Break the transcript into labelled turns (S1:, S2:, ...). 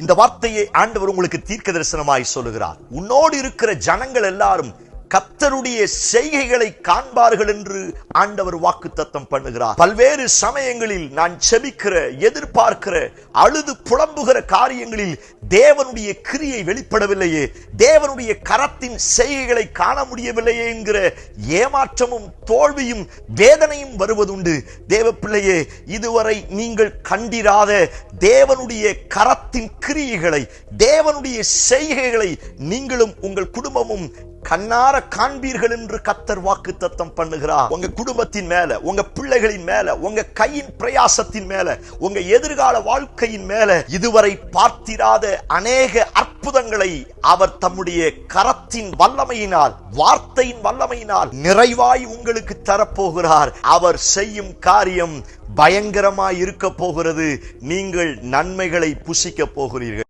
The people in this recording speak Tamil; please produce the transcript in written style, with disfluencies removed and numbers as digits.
S1: இந்த வார்த்தையை ஆண்டவர் உங்களுக்கு தீர்க்க தரிசனமாய் சொல்லுகிறார். உன்னோடு இருக்கிற ஜனங்கள் எல்லாரும் கர்த்தருடைய செய்கைகளை காண்பார்கள் என்று ஆண்டவர் வாக்குத்தத்தம் பண்ணுகிறார். பல்வேறு சமயங்களில் நான் செபிக்கிற, எதிர்பார்க்கிற, அழுது புலம்புகிற காரியங்களில் தேவனுடைய கிரியை வெளிப்படவில்லையே, தேவனுடைய கரத்தின் செய்கைகளை காண முடியவில்லையே என்கிற ஏமாற்றமும் தோல்வியும் வேதனையும் வருவதுண்டு. தேவ பிள்ளையே, இதுவரை நீங்கள் கண்டிராத தேவனுடைய கரத்தின் கிரியைகளை, தேவனுடைய செய்கைகளை நீங்களும் உங்கள் குடும்பமும் கண்ணார காண்பீர்கள் என்று கர்த்தர் வாக்குத்தத்தம் பண்ணுகிறார். உங்க குடும்பத்தின் மேல, உங்க பிள்ளைகளின் மேல, உங்க கையின் பிரயாசத்தின் மேல, உங்க எதிர்கால வாழ்க்கையின் மேல இதுவரை பார்த்திராத அநேக அற்புதங்களை அவர் தம்முடைய கரத்தின் வல்லமையினால், வார்த்தையின் வல்லமையினால் நிறைவாய் உங்களுக்கு தரப்போகிறார். அவர் செய்யும் காரியம் பயங்கரமாய் இருக்க போகிறது. நீங்கள் நன்மைகளை புசிக்க போகிறீர்கள்.